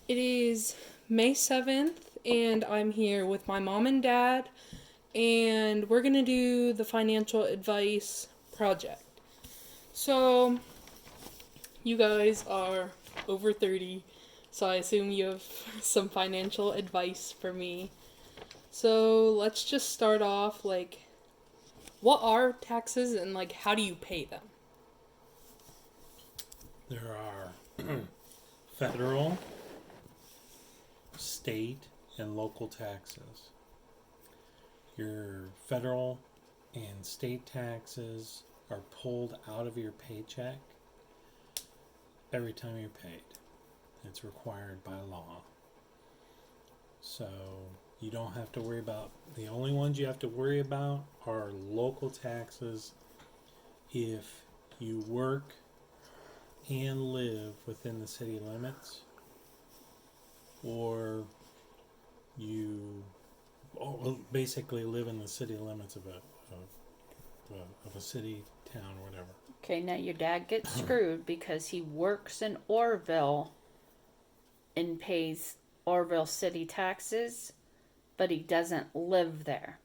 It is May 7th, and I'm here with my mom and dad, and we're going to do the financial advice project. So, you guys are over 30, so I assume you have some financial advice for me. So, let's just start off what are taxes and how do you pay them? There are federal, state, and local taxes. Your federal and state taxes are pulled out of your paycheck every time you're paid. It's required by law. So you don't have to worry about, the only ones you have to worry about are local taxes if you work and live within the city limits, or you basically live in the city limits of a city, town, or whatever. Okay, now your dad gets screwed because he works in Orville and pays Orville city taxes, but he doesn't live there.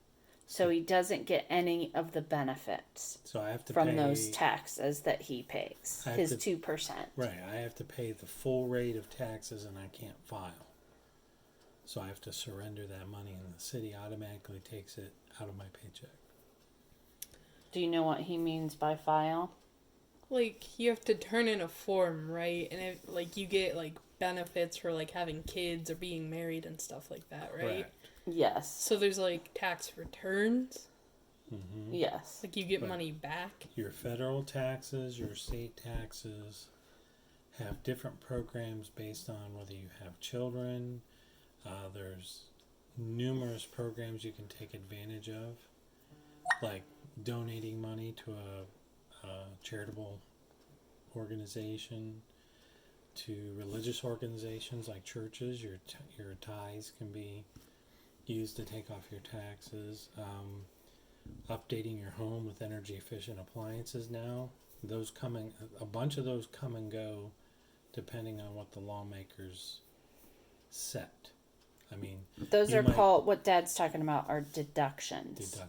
So he doesn't get any of the benefits So I have to from pay those taxes that he pays. His 2%. Right, I have to pay the full rate of taxes and I can't file. So I have to surrender that money and the city automatically takes it out of my paycheck. Do you know what he means by file? You have to turn in a form, right? And you get benefits for having kids or being married and stuff like that, right? Correct. Yes. So there's tax returns. Mm-hmm. Yes. You get money back. Your federal taxes, your state taxes have different programs based on whether you have children. There's numerous programs you can take advantage of, like donating money to a charitable organization, to religious organizations like churches. Your tithes can be used to take off your taxes. Updating your home with energy efficient appliances now. A bunch of those come and go depending on what the lawmakers set. I mean, those are called, what Dad's talking about are deductions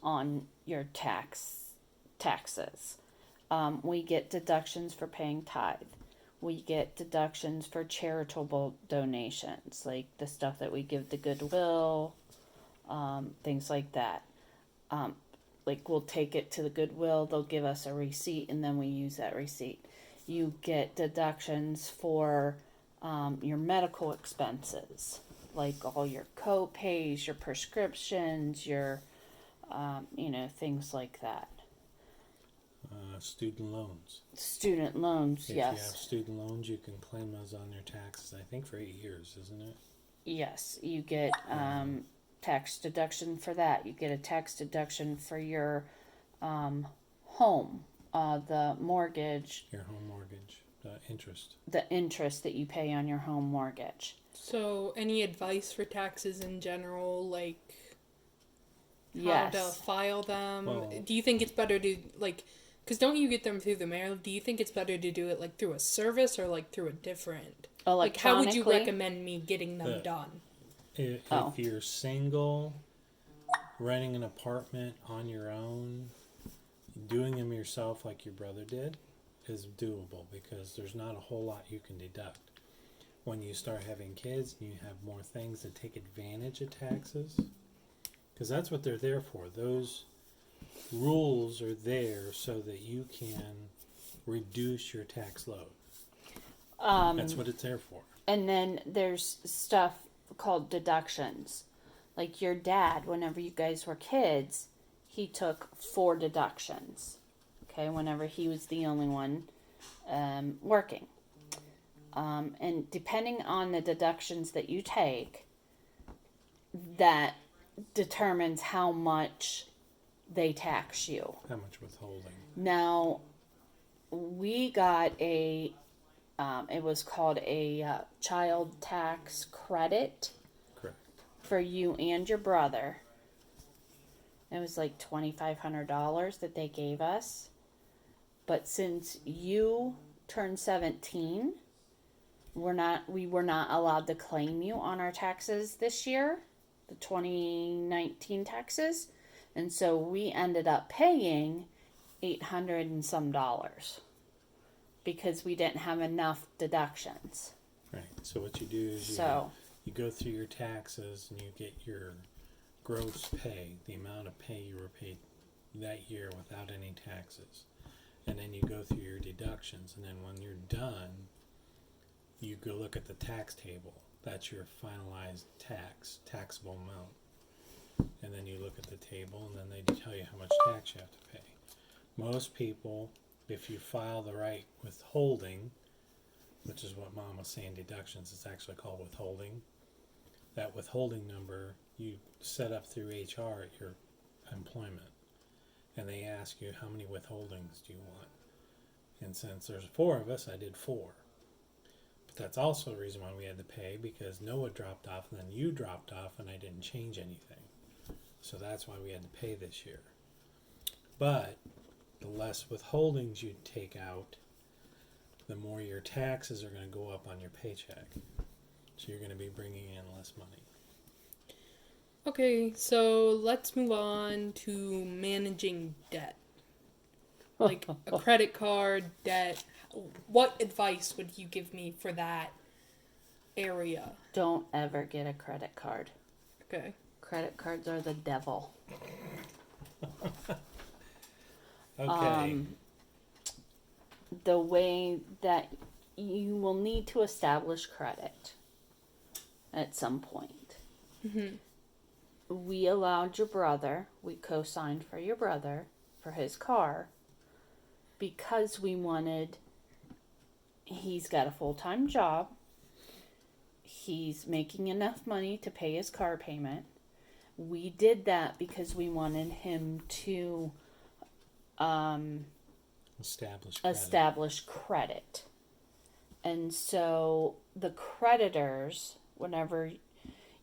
on your taxes. We get deductions for paying tithe. We get deductions for charitable donations, like the stuff that we give to Goodwill, things like that. We'll take it to the Goodwill, they'll give us a receipt, and then we use that receipt. You get deductions for your medical expenses, like all your co-pays, your prescriptions, your, things like that. Student loans. Student loans, If yes. you have student loans, you can claim those on your taxes, I think for 8 years, isn't it? Yes, you get tax deduction for that. You get a tax deduction for your home, the mortgage, Your home mortgage, interest. the interest that you pay on your home mortgage. So, any advice for taxes in general, how Yes. to file them? Well, Do you think it's better to because don't you get them through the mail? Do you think it's better to do it through a service or through a different? How would you recommend me getting them done? If you're single, renting an apartment on your own, doing them yourself like your brother did is doable because there's not a whole lot you can deduct. When you start having kids and you have more things that take advantage of taxes, because that's what they're there for. Those rules are there so that you can reduce your tax load. That's what it's there for. And then there's stuff called deductions. Like your dad, whenever you guys were kids, he took 4 deductions. Okay, whenever he was the only one working. And depending on the deductions that you take, that determines how much they tax you. How much withholding? Now, we got it was called a child tax credit. Correct. For you and your brother. It was like $2,500 that they gave us. But since you turned 17, we were not allowed to claim you on our taxes this year, the 2019 taxes. And so we ended up paying $800 and some because we didn't have enough deductions. Right. So what you do is you go through your taxes and you get your gross pay, the amount of pay you were paid that year without any taxes. And then you go through your deductions, and then when you're done, you go look at the tax table. That's your finalized taxable amount. And then you look at the table, and then they tell you how much tax you have to pay. Most people, if you file the right withholding, which is what Mom was saying, deductions, it's actually called withholding. That withholding number you set up through HR at your employment. And they ask you, how many withholdings do you want? And since there's 4 of us, I did 4. But that's also the reason why we had to pay, because Noah dropped off and then you dropped off and I didn't change anything. So that's why we had to pay this year. But the less withholdings you take out, the more your taxes are going to go up on your paycheck. So you're going to be bringing in less money. Okay, so let's move on to managing debt. Like a credit card, debt. What advice would you give me for that area? Don't ever get a credit card. Okay. Credit cards are the devil. Okay. The way that you will need to establish credit at some point. Mm-hmm. We allowed your brother, we co-signed for your brother for his car because we wanted, he's got a full-time job, he's making enough money to pay his car payment. We did that because we wanted him to establish credit. And so the creditors, whenever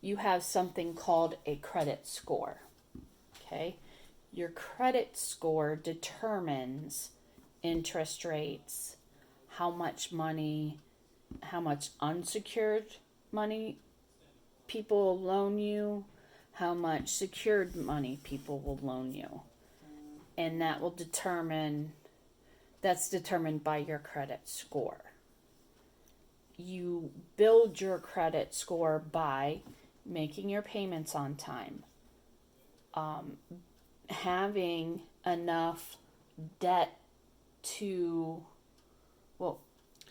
you have something called a credit score, okay? Your credit score determines interest rates, how much money, how much unsecured money people will loan you, how much secured money people will loan you. And that will that's determined by your credit score. You build your credit score by making your payments on time, having enough debt to,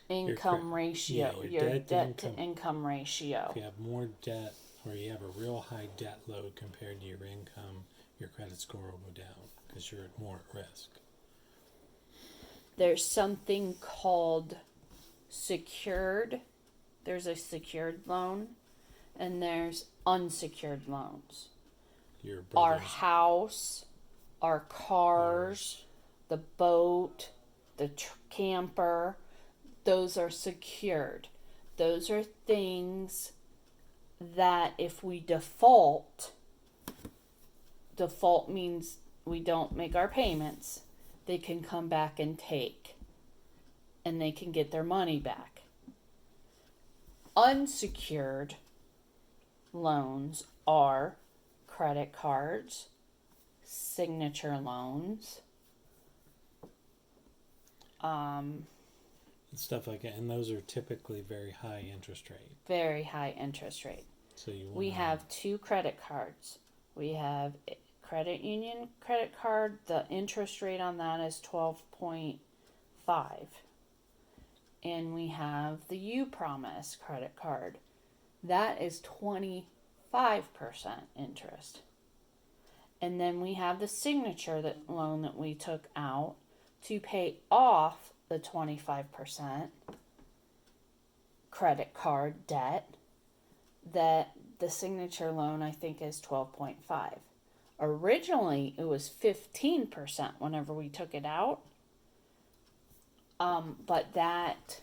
income ratio, your debt to income ratio. If you have more debt or you have a real high debt load compared to your income, your credit score will go down because you're more at risk. There's something called secured. There's a secured loan and there's unsecured loans. Our house, our cars, the boat, the camper, those are secured. Those are things that if we default means we don't make our payments, they can come back and take, and they can get their money back. Unsecured loans are credit cards, signature loans, stuff like that, and those are typically very high interest rate. Very high interest rate. So we have 2 credit cards. We have credit union credit card. The interest rate on that is 12.5. And we have the UPromise credit card. That is 25% interest. And then we have the signature loan that we took out to pay off the 25% credit card debt. That the signature loan I think is 12.5. Originally it was 15% whenever we took it out. But that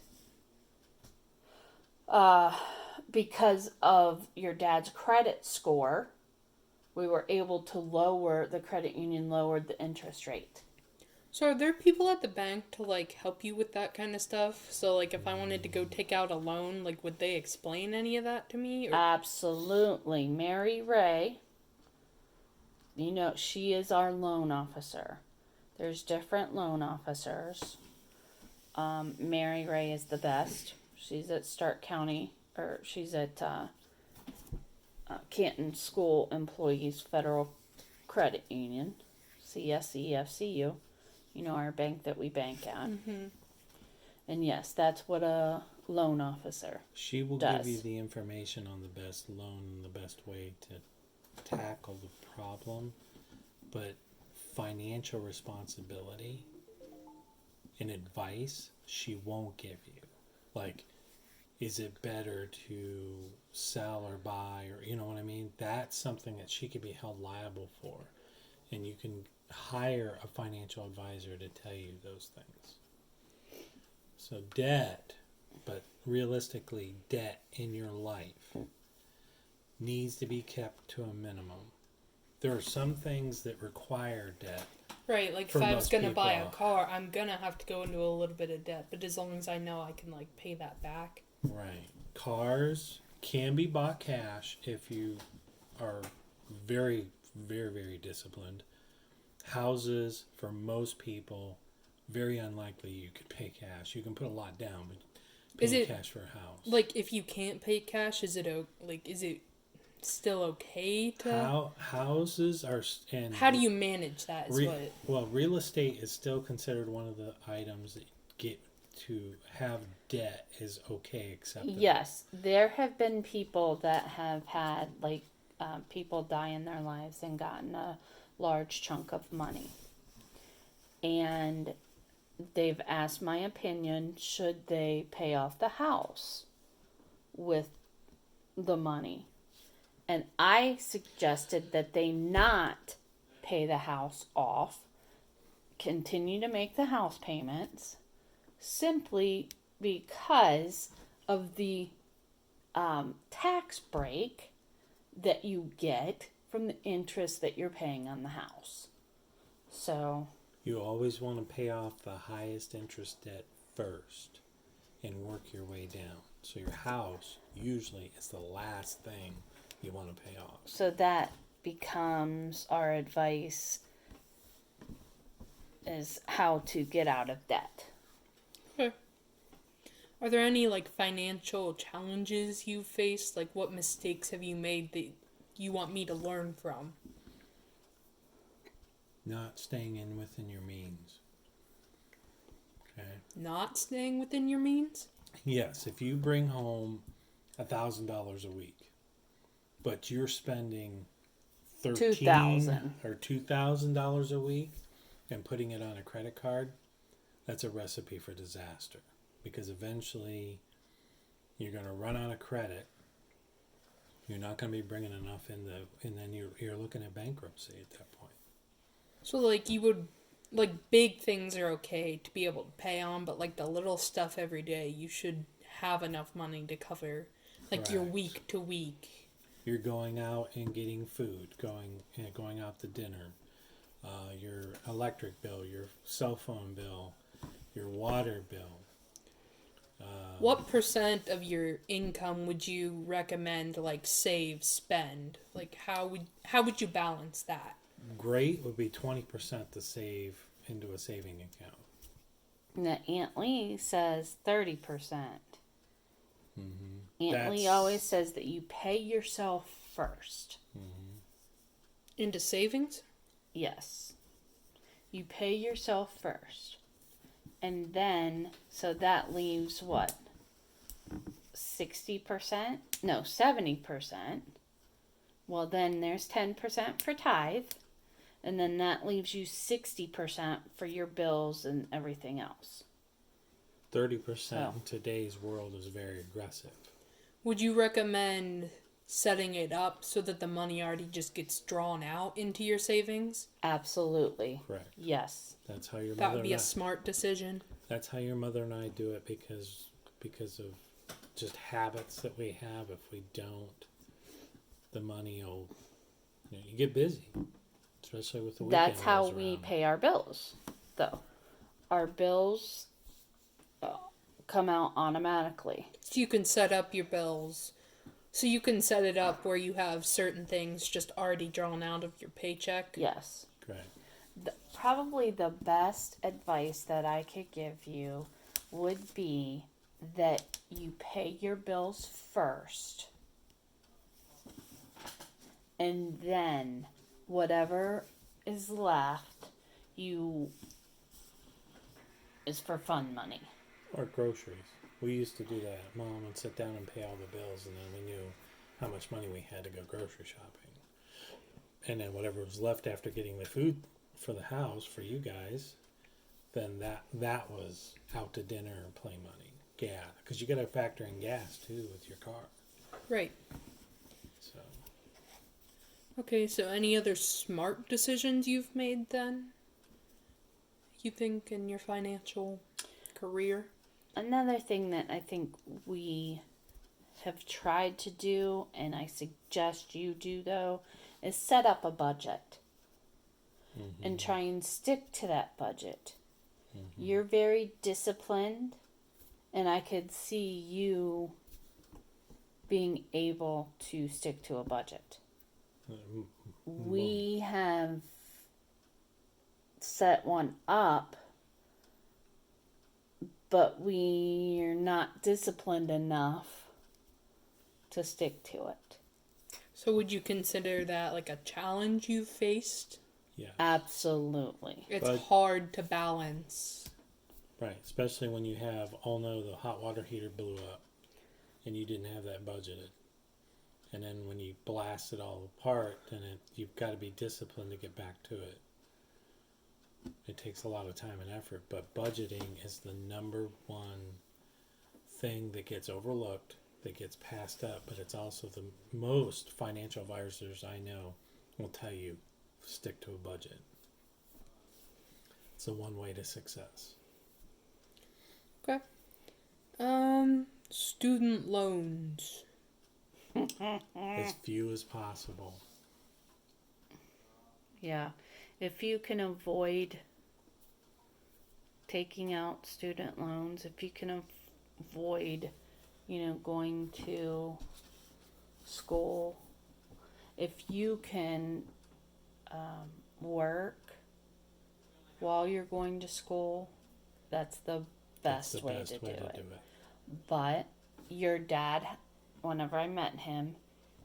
because of your dad's credit score, we were able to the credit union lowered the interest rate. So are there people at the bank to like help you with that kind of stuff? So like if I wanted to go take out a loan, like would they explain any of that to me? Or Absolutely. Mary Ray, you know, she is our loan officer. There's different loan officers. Mary Ray is the best. She's at Stark County, or she's at Canton School Employees Federal Credit Union, CSEFCU. You know, our bank that we bank at. Mhm. And yes, that's what a loan officer She will does. give you the information on the best loan and the best way to tackle the problem, but financial responsibility and advice she won't give you. Like, is it better to sell or buy, or you know what I mean? That's something that she could be held liable for, and you can hire a financial advisor to tell you those things. So debt, but realistically, debt in your life needs to be kept to a minimum. There are some things that require debt. Right, like For if I was most gonna buy a people. car, I'm gonna have to go into a little bit of debt, but as long as I know I can like pay that back. Right. Cars can be bought cash if you are very, very, very disciplined. Houses, for most people, very unlikely you could pay cash. You can put a lot down, but Is paying it- cash for a house. Like if you can't pay cash, is it still okay to Houses are and How do you manage that is what real estate is still considered one of the items that get to have debt is okay acceptable. Yes, there have been people that have had people die in their lives and gotten a large chunk of money, and they've asked my opinion: should they pay off the house with the money? And I suggested that they not pay the house off, continue to make the house payments, simply because of the tax break that you get from the interest that you're paying on the house. So, You always want to pay off the highest interest debt first and work your way down. So your house usually is the last thing you want to pay off. so that becomes our advice is how to get out of debt. Are there any like financial challenges you've faced? Like what mistakes have you made that you want me to learn from? Not staying in within your means. Okay. Not staying within your means? Yes, if you bring home $1,000 a week, but you're spending $2,000 or $2,000 a week and putting it on a credit card, that's a recipe for disaster. Because eventually you're going to run out of credit. You're not going to be bringing enough in and then you're looking at bankruptcy at that point. So like you would like big things are okay to be able to pay on, but like the little stuff every day you should have enough money to cover like your Correct. week to week. You're going out and getting food, going out to dinner, your electric bill, your cell phone bill, your water bill. What % of your income would you recommend like save, spend? Like how would you balance that? Great would be 20% to save into a saving account. Now, Aunt Lee says 30%. Aunt Lee That's- always says that you pay yourself first. Into savings? Yes. You pay yourself first. And then, so that leaves what? 60%? No, 70%. Well, then there's 10% for tithe. And then that leaves you 60% for your bills and everything else. 30% in today's world is very aggressive. Would you recommend setting it up so that the money already just gets drawn out into your savings? Absolutely. Correct. Yes. That's how your That mother would be and a I, smart decision. that's how your mother and I do it because of just habits that we have. If we don't, the money will you get busy, especially with the weekend That's how rolls we around. pay our bills. though. Our bills come out automatically. So you can set up your bills. So you can set it up where you have certain things just already drawn out of your paycheck. Yes. Correct. Probably the best advice that I could give you would be that you pay your bills first, and then whatever is left is for fun money. Or groceries. We used to do that. Mom would sit down and pay all the bills, and then we knew how much money we had to go grocery shopping. And then whatever was left after getting the food for the house for you guys, then that was out to dinner and play money. Gas, because you got to factor in gas too with your car. Right. So Okay, so any other smart decisions you've made then? You think in your financial career? Another thing that I think we have tried to do, and I suggest you do though, is set up a budget and try and stick to that budget. You're very disciplined, and I could see you being able to stick to a budget. We have set one up, but we're not disciplined enough to stick to it. So would you consider that like a challenge you've faced? yeah, Absolutely. It's But- hard to balance. right. Especially when you have, oh no, the hot water heater blew up, and you didn't have that budgeted. And then when you blast it all apart, then you've got to be disciplined to get back to it. It takes a lot of time and effort, but budgeting is the number one thing that gets overlooked, that gets passed up, but it's also the most financial advisors I know will tell you stick to a budget. It's the one way to success. Okay. Student loans. As few as possible. Yeah. If you can avoid taking out student loans, if you can avoid, going to school, if you can work while you're going to school, that's the That's best the way best to do way it. to do it. But your dad, whenever I met him,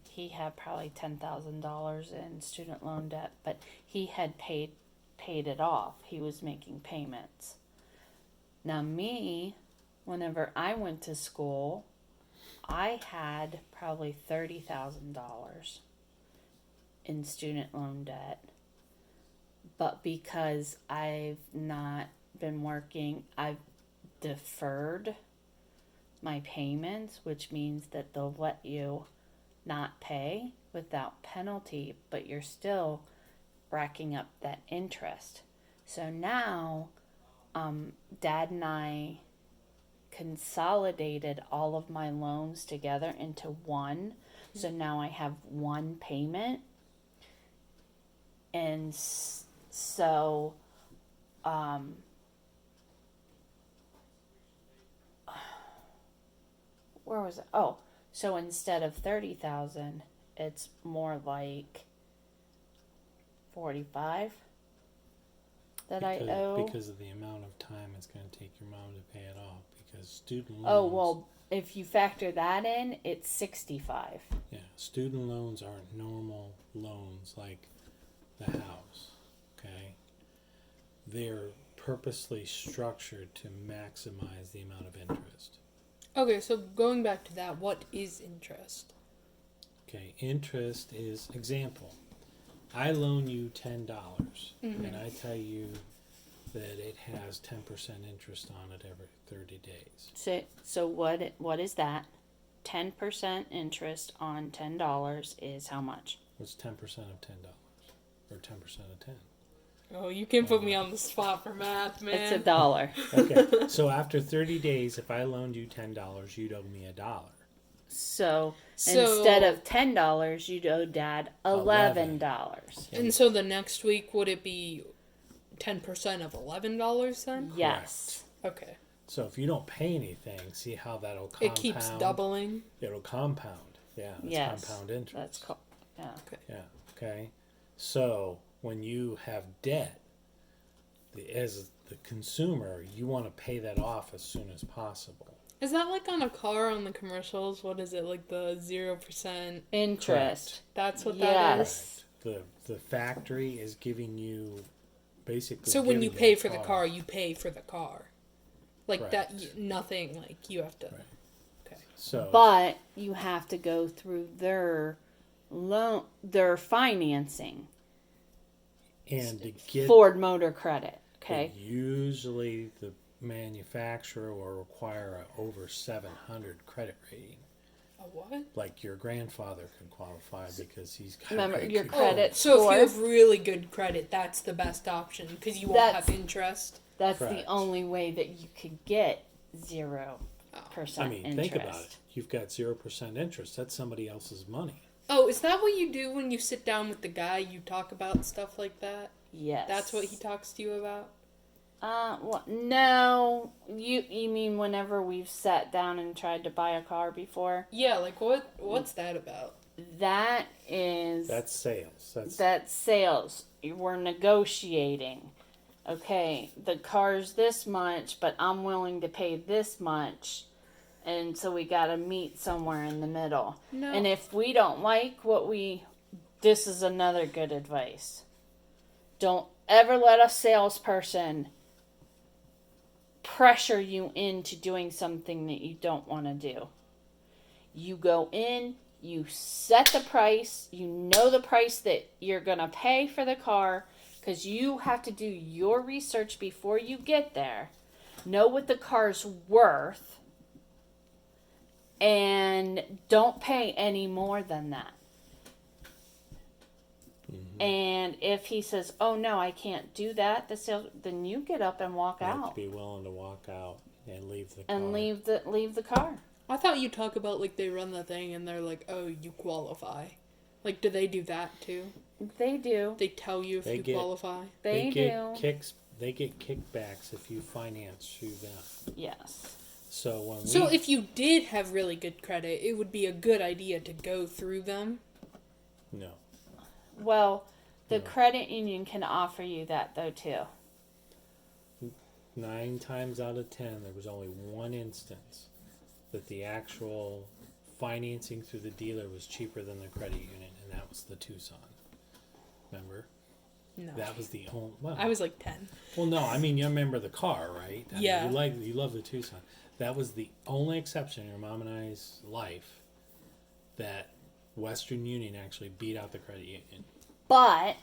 he had probably $10,000 in student loan debt, but he had paid it off. He was making payments. Now me, whenever I went to school, I had probably $30,000 in student loan debt. But because I've not been working, I've deferred my payments, which means that they'll let you not pay without penalty, but you're still racking up that interest. So now, Dad and I consolidated all of my loans together into one. So now I have one payment. And so, where was it? Oh, so instead of 30,000, it's more like 45 that I owe. Because of the amount of time it's going to take your mom to pay it off. Because student loans. Oh, well, if you factor that in, it's 65. Yeah, student loans aren't normal loans like the house. Okay, they're purposely structured to maximize the amount of interest. Okay, so going back to that, what is interest? Okay, interest is example. I loan you $10, and I tell you that it has 10% interest on it every 30 days. So what is that? 10% interest on $10 is how much? What's 10% of $10? Or 10% of 10? Oh, you can put me on the spot for math, man. It's $1. Okay, so after 30 days, if I loaned you $10, you'd owe me $1. So So- instead of $10, you'd owe Dad $11. And so the next week, would it be 10% of $11 then? Yes. Okay. So if you don't pay anything, see how that'll compound? It keeps doubling. It'll compound. Yeah, it's Yes. compound interest. That's cool. Yeah. Yeah. Okay. So when you have debt, as the consumer, you want to pay that off as soon as possible. Is that like on a car on the commercials? What is it, like the 0%? Interest. That's what Yes. that is? The factory is giving you basically. So when giving you pay a for the car, you pay for the car. Like that, Correct. nothing, like you have to. Right. Okay. So But you have to go through their loan, their financing. and to get Ford Motor Credit. Okay. usually the manufacturer will require a over 700 credit rating. A what? Like your grandfather could qualify because he's got Remember, great your credit. credit So score. if you have really good credit, that's the best option because you won't That's- have interest. That's Correct. the only way that you could get 0% I mean, interest. think about it. You've got 0% interest. That's somebody else's money. Oh, is that what you do when you sit down with the guy? You talk about stuff like that. Yes. That's what he talks to you about. Well, no. You mean whenever we've sat down and tried to buy a car before? Yeah, like what's that about? That is That's sales. that's sales. We're negotiating. Okay, the car's this much, but I'm willing to pay this much. And so we got to meet somewhere in the middle. No. And if we don't like this is another good advice. Don't ever let a salesperson pressure you into doing something that you don't want to do. You go in, you set the price, you know the price that you're going to pay for the car because you have to do your research before you get there. Know what the car's worth and don't pay any more than that. And if he says, "Oh no, I can't do that," then you get up and walk You have out to be willing to walk out and leave the and car. leave the car. I thought you talk about like they run the thing and they're like, "Oh, you qualify." Like, do they do that too? They do. They tell you if They you get- qualify. They get do. kicks. They get kickbacks if you finance through them. Yes. So when So we if you did have really good credit, it would be a good idea to go through them. no. Well, the No. credit union can offer you that though too. 9 times out of 10, there was only one instance that the actual financing through the dealer was cheaper than the credit union, and that was the Tucson. Remember? No. That was the only. Well, I was like 10. well, no, I mean you remember the car, right? I mean, Yeah. you love the Tucson. That was the only exception in your mom and I's life that Western Union actually beat out the credit union. But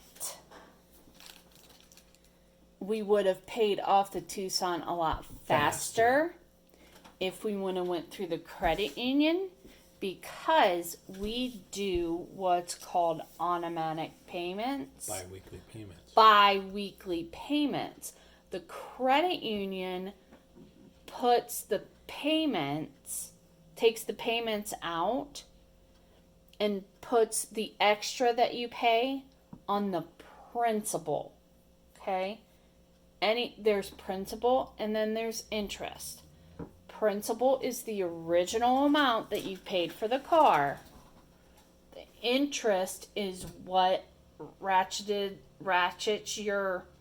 we would have paid off the Tucson a lot faster if we would have went through the credit union because we do what's called automatic payments. Bi-weekly payments. Bi-weekly payments. The credit union takes the payments out and puts the extra that you pay on the principal. Okay? There's principal and then there's interest. Principal is the original amount that you paid for the car. The interest is what ratchets your